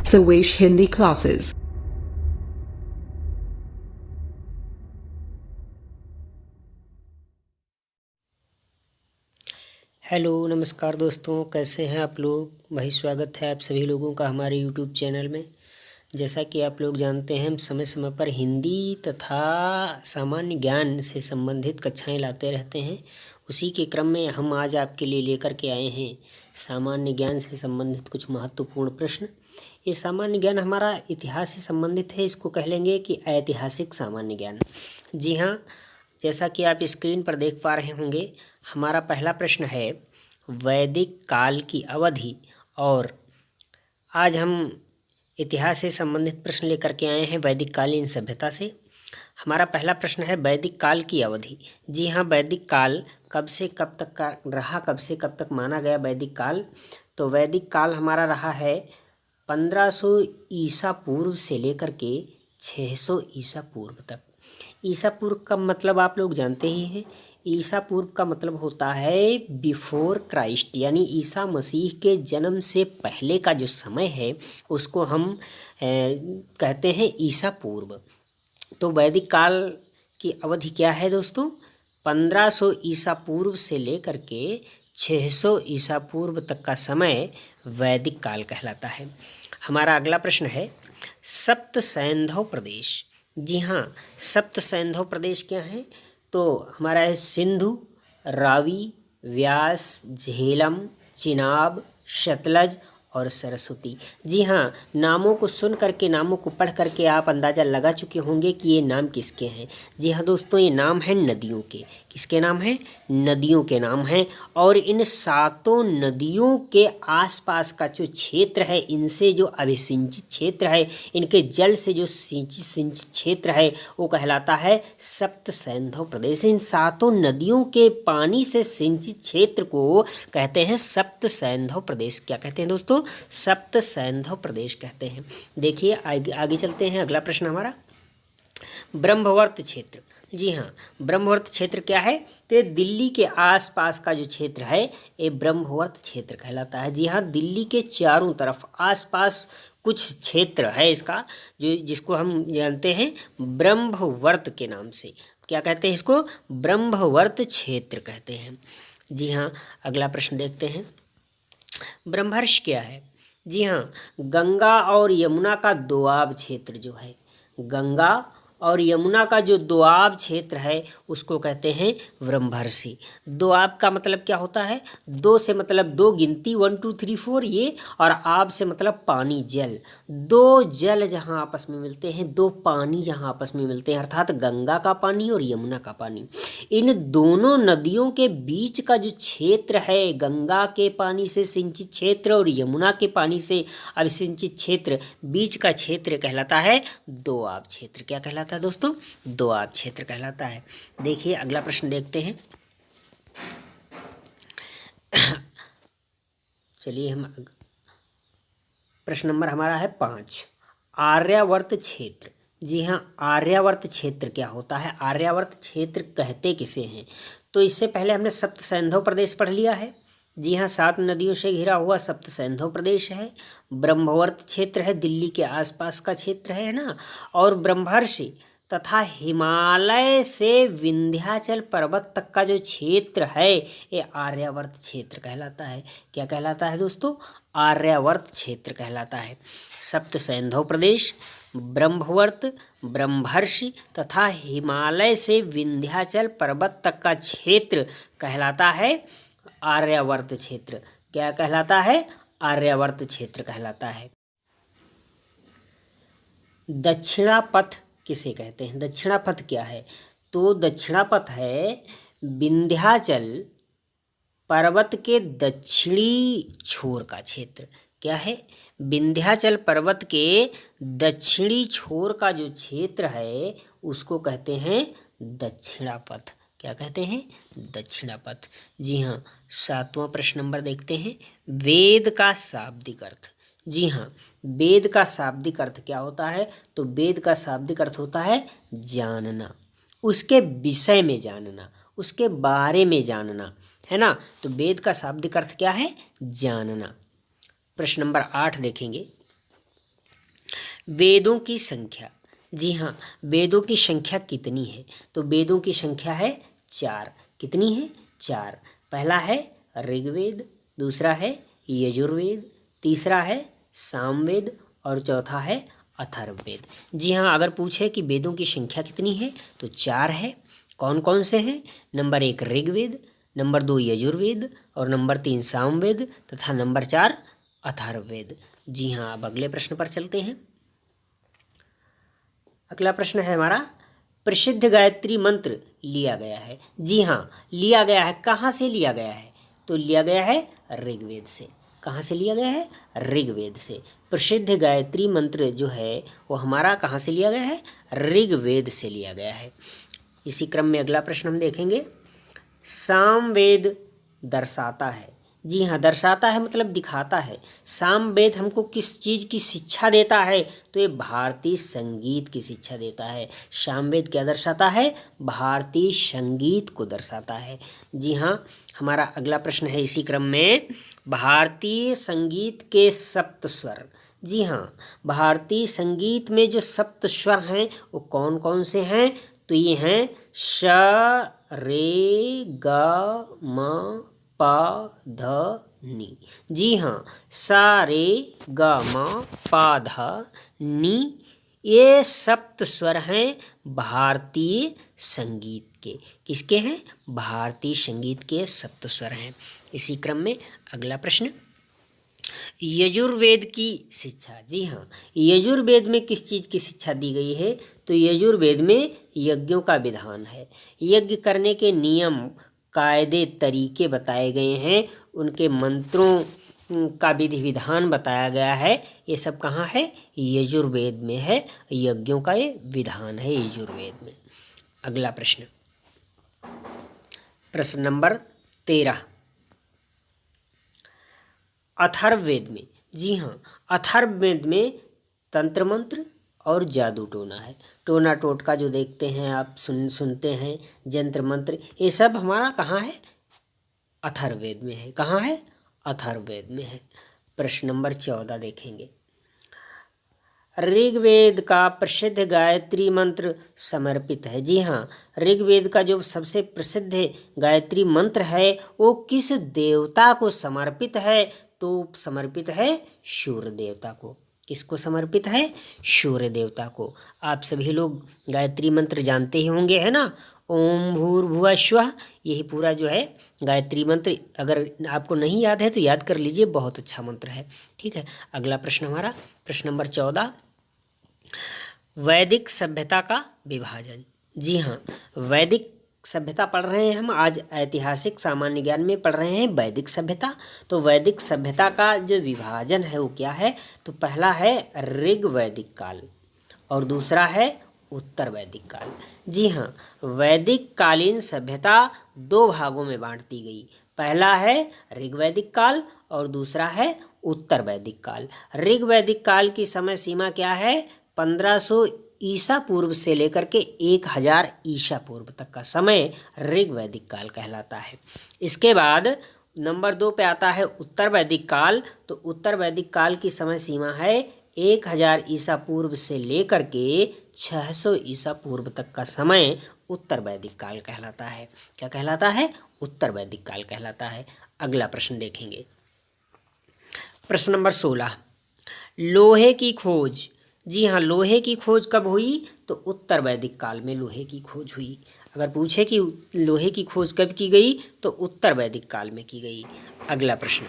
Sawish Hindi classes. Hello नमस्कार दोस्तों, कैसे हैं आप लोग। भाई स्वागत है आप सभी लोगों का हमारे यूट्यूब चैनल में। जैसा कि आप लोग जानते हैं, हम समय समय पर हिंदी तथा सामान्य ज्ञान से संबंधित कक्षाएं लाते रहते हैं। उसी के क्रम में हम आज आपके लिए लेकर के आए हैं सामान्य ज्ञान से संबंधित कुछ महत्वपूर्ण प्रश्न। ये सामान्य ज्ञान हमारा इतिहास से संबंधित है, इसको कह लेंगे कि ऐतिहासिक सामान्य ज्ञान। जी हाँ, जैसा कि आप स्क्रीन पर देख पा रहे होंगे, हमारा पहला प्रश्न है वैदिक काल की अवधि। और आज हम इतिहास से संबंधित प्रश्न लेकर के आए हैं वैदिक कालीन सभ्यता से। हमारा पहला प्रश्न है वैदिक काल की अवधि। जी हाँ, वैदिक काल कब से कब तक का रहा, कब से कब तक माना गया वैदिक काल। तो वैदिक काल हमारा रहा है 1500 ईसा पूर्व से लेकर के 600 ईसा पूर्व तक। ईसा पूर्व का मतलब आप लोग जानते ही हैं। ईसा पूर्व का मतलब होता है बिफोर क्राइस्ट, यानी ईसा मसीह के जन्म से पहले का जो समय है उसको हम कहते हैं ईसा पूर्व। तो वैदिक काल की अवधि क्या है दोस्तों? 1500 ईसा पूर्व से लेकर के 600 ईसा पूर्व तक का समय वैदिक काल कहलाता है। हमारा अगला प्रश्न है सप्त सैंधव प्रदेश। जी हाँ, सप्त सैंधव प्रदेश क्या है? तो हमारा है सिंधु, रावी, व्यास, झेलम, चिनाब, सतलज और सरस्वती। जी हाँ, नामों को सुन करके, नामों को पढ़ करके आप अंदाज़ा लगा चुके होंगे कि ये नाम किसके हैं। जी हाँ दोस्तों, ये नाम है नदियों के। किसके नाम हैं? नदियों के नाम हैं। और इन सातों नदियों के आसपास का जो क्षेत्र है, इनसे जो अभिसिंचित क्षेत्र है, इनके जल से जो सिंचित क्षेत्र है, वो कहलाता है सप्त सैंधव प्रदेश। इन सातों नदियों के पानी से सिंचित क्षेत्र को कहते हैं सप्त सैंधव प्रदेश। क्या कहते हैं दोस्तों? सप्त सैंधव प्रदेश कहते हैं। देखिए आगे चलते हैं। अगला प्रश्न हमारा ब्रह्मवर्त क्षेत्र। जी हाँ, ब्रह्मवर्त क्षेत्र क्या है? तो दिल्ली के आसपास का जो क्षेत्र है ये ब्रह्मवर्त क्षेत्र कहलाता है। जी हाँ, दिल्ली के चारों तरफ आसपास कुछ क्षेत्र है इसका, जो जिसको हम जानते हैं ब्रह्मवर्त के नाम से। क्या कहते हैं इसको? ब्रह्मवर्त क्षेत्र कहते हैं। जी हाँ, अगला प्रश्न देखते हैं। ब्रह्मर्ष क्या है? जी हाँ, गंगा और यमुना का दोआब क्षेत्र जो है, गंगा और यमुना का जो दोआब क्षेत्र है उसको कहते हैं ब्रह्मर्षि। दोआब का मतलब क्या होता है? दो से मतलब दो गिनती 1 2 3 4 ये, और आब से मतलब पानी, जल। दो जल जहाँ आपस में मिलते हैं, दो पानी जहाँ आपस में मिलते हैं, अर्थात गंगा का पानी और यमुना का पानी। इन दोनों नदियों के बीच का जो क्षेत्र है, गंगा के पानी से सिंचित क्षेत्र और यमुना के पानी से अभिसिंचित क्षेत्र, बीच का क्षेत्र कहलाता है दोआब क्षेत्र। क्या कहलाता है दोस्तों? दोआब क्षेत्र कहलाता है। देखिए अगला प्रश्न देखते हैं। चलिए हम प्रश्न नंबर हमारा है 5, आर्यावर्त क्षेत्र। जी हाँ, आर्यावर्त क्षेत्र क्या होता है? आर्यावर्त क्षेत्र कहते किसे हैं? तो इससे पहले हमने सप्त सैंधव प्रदेश पढ़ लिया है। जी हाँ, 7 नदियों से घिरा हुआ सप्त सैंधव प्रदेश है। ब्रह्मवर्त क्षेत्र है, दिल्ली के आसपास का क्षेत्र है ना। और ब्रह्मर्षि तथा हिमालय से विंध्याचल पर्वत तक का जो क्षेत्र है ये आर्यावर्त क्षेत्र कहलाता है। क्या कहलाता है दोस्तों? आर्यावर्त क्षेत्र कहलाता है। सप्त सैंधव प्रदेश, ब्रह्मवर्त, ब्रह्मर्षि तथा हिमालय से विंध्याचल पर्वत तक का क्षेत्र कहलाता है आर्यावर्त क्षेत्र। क्या कहलाता है? आर्यावर्त क्षेत्र कहलाता है। दक्षिणापथ किसे कहते हैं? दक्षिणापथ क्या है? तो दक्षिणापथ है विंध्याचल पर्वत के दक्षिणी छोर का क्षेत्र। क्या है? विंध्याचल पर्वत के दक्षिणी छोर का जो क्षेत्र है उसको कहते हैं दक्षिणापथ। क्या कहते हैं? दक्षिणापथ। जी हाँ, 7वां प्रश्न नंबर देखते हैं। वेद का शाब्दिक अर्थ। जी हाँ, वेद का शाब्दिक अर्थ क्या होता है? तो वेद का शाब्दिक अर्थ होता है जानना, उसके विषय में जानना, उसके बारे में जानना, है ना। तो वेद का शाब्दिक अर्थ क्या है? जानना। प्रश्न नंबर 8 देखेंगे। वेदों की संख्या। जी हाँ, वेदों की संख्या कितनी है? तो वेदों की संख्या है 4। कितनी है? 4। पहला है ऋग्वेद, दूसरा है यजुर्वेद, तीसरा है सामवेद और चौथा है अथर्ववेद। जी हाँ, अगर पूछे कि वेदों की संख्या कितनी है तो 4 है। कौन कौन से हैं? नंबर 1 ऋग्वेद, नंबर 2 यजुर्वेद और नंबर 3 सामवेद तथा नंबर 4 अथर्ववेद। जी हाँ, अब अगले प्रश्न पर चलते हैं। अगला प्रश्न है हमारा, प्रसिद्ध गायत्री मंत्र लिया गया है। जी हाँ, लिया गया है। कहाँ से लिया गया है? तो लिया गया है ऋग्वेद से। कहाँ से लिया गया है? ऋग्वेद से। प्रसिद्ध गायत्री मंत्र जो है वो हमारा कहाँ से लिया गया है? ऋग्वेद से लिया गया है। इसी क्रम में अगला प्रश्न हम देखेंगे, सामवेद दर्शाता है। जी हाँ, दर्शाता है मतलब दिखाता है। सामवेद हमको किस चीज़ की शिक्षा देता है? तो ये भारतीय संगीत की शिक्षा देता है। सामवेद क्या दर्शाता है? भारतीय संगीत को दर्शाता है। जी हाँ, हमारा अगला प्रश्न है इसी क्रम में, भारतीय संगीत के सप्त स्वर। जी हाँ, भारतीय संगीत में जो सप्त स्वर हैं वो कौन कौन से हैं? तो ये हैं श रे ग म प ध नि। जी हाँ, सा रे ग म प ध नि, ये सप्त स्वर हैं भारतीय संगीत के। किसके हैं? भारतीय संगीत के सप्त स्वर हैं। इसी क्रम में अगला प्रश्न, यजुर्वेद की शिक्षा। जी हाँ, यजुर्वेद में किस चीज़ की शिक्षा दी गई है? तो यजुर्वेद में यज्ञों का विधान है। यज्ञ करने के नियम, कायदे, तरीके बताए गए हैं। उनके मंत्रों का विधि विधान बताया गया है। ये सब कहाँ है? यजुर्वेद में है। यज्ञों का ये विधान है यजुर्वेद में। अगला प्रश्न, प्रश्न नंबर 13, अथर्ववेद में। जी हाँ, अथर्ववेद में तंत्र मंत्र और जादू टोना है। टोना टोटका जो देखते हैं आप, सुनते हैं, जंत्र मंत्र, ये सब हमारा कहाँ है? अथर्ववेद में है। कहाँ है? अथर्ववेद में है। प्रश्न नंबर 14 देखेंगे, ऋग्वेद का प्रसिद्ध गायत्री मंत्र समर्पित है। जी हाँ, ऋग्वेद का जो सबसे प्रसिद्ध गायत्री मंत्र है वो किस देवता को समर्पित है? तो समर्पित है सूर्य देवता को। किसको समर्पित है? सूर्य देवता को। आप सभी लोग गायत्री मंत्र जानते ही होंगे, है ना? ओम भूर्भुवः स्वः, यही पूरा जो है गायत्री मंत्र। अगर आपको नहीं याद है तो याद कर लीजिए, बहुत अच्छा मंत्र है। ठीक है, अगला प्रश्न हमारा प्रश्न नंबर 14, वैदिक सभ्यता का विभाजन। जी हाँ, वैदिक सभ्यता पढ़ रहे हैं हम आज। ऐतिहासिक सामान्य ज्ञान में पढ़ रहे हैं वैदिक सभ्यता। तो वैदिक सभ्यता का जो विभाजन है वो क्या है? तो पहला है ऋग वैदिक काल और दूसरा है उत्तर वैदिक काल। जी हाँ, वैदिक कालीन सभ्यता 2 भागों में बांट दी गई। पहला है ऋग वैदिक काल और दूसरा है उत्तर वैदिक काल। ऋग वैदिक काल की समय सीमा क्या है? 1500 ईसा पूर्व से लेकर के 1000 ईसा पूर्व तक का समय ऋग वैदिक काल कहलाता है। इसके बाद नंबर 2 पे आता है उत्तर वैदिक काल। तो उत्तर वैदिक काल की समय सीमा है 1000 ईसा पूर्व से लेकर के 600 ईसा पूर्व तक का समय उत्तर वैदिक काल कहलाता है। क्या कहलाता है? उत्तर वैदिक काल कहलाता है। अगला प्रश्न देखेंगे, प्रश्न नंबर 16, लोहे की खोज। जी हाँ, लोहे की खोज कब हुई? तो उत्तर वैदिक काल में लोहे की खोज हुई। अगर पूछे कि लोहे की खोज कब की गई तो उत्तर वैदिक काल में की गई। अगला प्रश्न,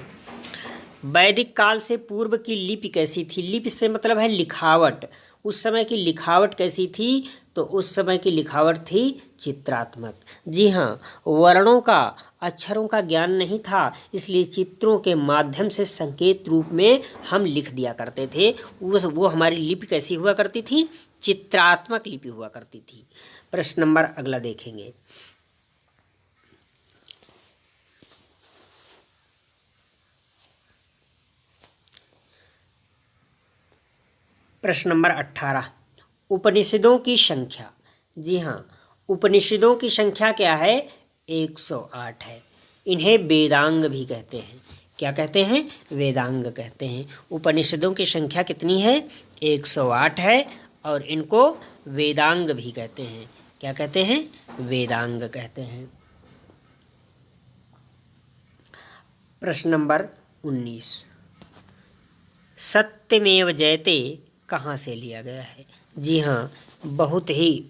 वैदिक काल से पूर्व की लिपि कैसी थी? लिपि से मतलब है लिखावट। उस समय की लिखावट कैसी थी? तो उस समय की लिखावट थी चित्रात्मक। जी हाँ, वर्णों का, अक्षरों का ज्ञान नहीं था, इसलिए चित्रों के माध्यम से संकेत रूप में हम लिख दिया करते थे। वो हमारी लिपि कैसी हुआ करती थी? चित्रात्मक लिपि हुआ करती थी। प्रश्न नंबर अगला देखेंगे, प्रश्न नंबर 18, उपनिषदों की संख्या। जी हाँ, उपनिषदों की संख्या क्या है? 108 है। इन्हें वेदांग भी कहते हैं। क्या कहते हैं? वेदांग कहते हैं। उपनिषदों की संख्या कितनी है? 108 है और इनको वेदांग भी कहते हैं। क्या कहते हैं? वेदांग कहते हैं। प्रश्न नंबर 19, सत्यमेव जयते कहाँ से लिया गया है? जी हाँ, बहुत ही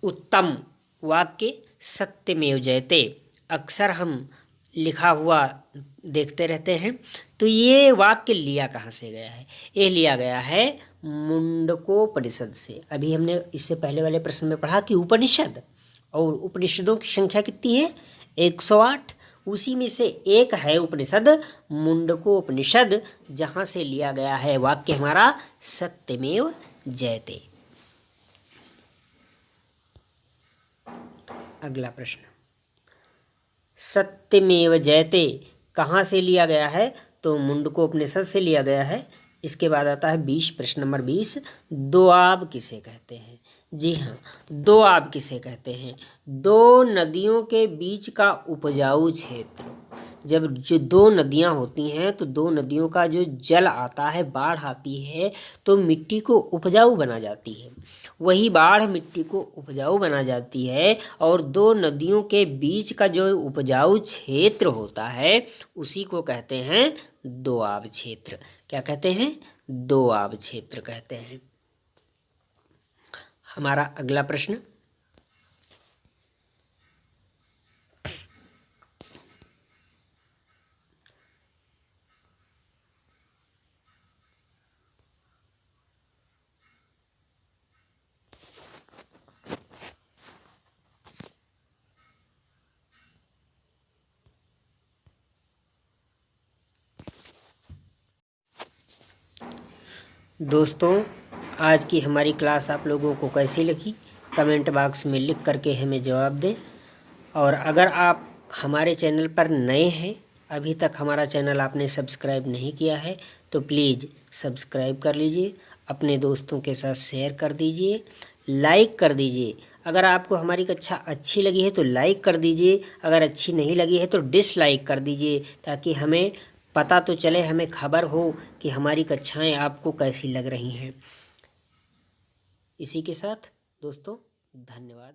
उत्तम वाक्य सत्यमेव जयते अक्सर हम लिखा हुआ देखते रहते हैं। तो ये वाक्य लिया कहाँ से गया है? ये लिया गया है मुंडकोपनिषद से। अभी हमने इससे पहले वाले प्रश्न में पढ़ा कि उपनिषद और उपनिषदों की संख्या कितनी है? 108। उसी में से एक है उपनिषद मुंडकोपनिषद, जहाँ से लिया गया है वाक्य हमारा सत्यमेव जयते। अगला प्रश्न, सत्यमेव जयते कहाँ से लिया गया है? तो मुंडकोपनिषद से लिया गया है। इसके बाद आता है 20, प्रश्न नंबर 20, दोआब किसे कहते हैं? जी हाँ, दोआब किसे कहते हैं? दो नदियों के बीच का उपजाऊ क्षेत्र। जब जो दो नदियाँ होती हैं तो दो नदियों का जो जल आता है, बाढ़ आती है तो मिट्टी को उपजाऊ बना जाती है। वही बाढ़ मिट्टी को उपजाऊ बना जाती है और दो नदियों के बीच का जो उपजाऊ क्षेत्र होता है उसी को कहते हैं दोआब क्षेत्र। क्या कहते हैं? दोआब क्षेत्र कहते हैं। हमारा अगला प्रश्न, दोस्तों आज की हमारी क्लास आप लोगों को कैसी लगी? कमेंट बॉक्स में लिख करके हमें जवाब दें। और अगर आप हमारे चैनल पर नए हैं, अभी तक हमारा चैनल आपने सब्सक्राइब नहीं किया है तो प्लीज़ सब्सक्राइब कर लीजिए, अपने दोस्तों के साथ शेयर कर दीजिए, लाइक कर दीजिए। अगर आपको हमारी कक्षा अच्छी लगी है तो लाइक कर दीजिए, अगर अच्छी नहीं लगी है तो डिसलाइक कर दीजिए, ताकि हमें पता तो चले, हमें खबर हो कि हमारी कक्षाएं आपको कैसी लग रही हैं। इसी के साथ दोस्तों धन्यवाद।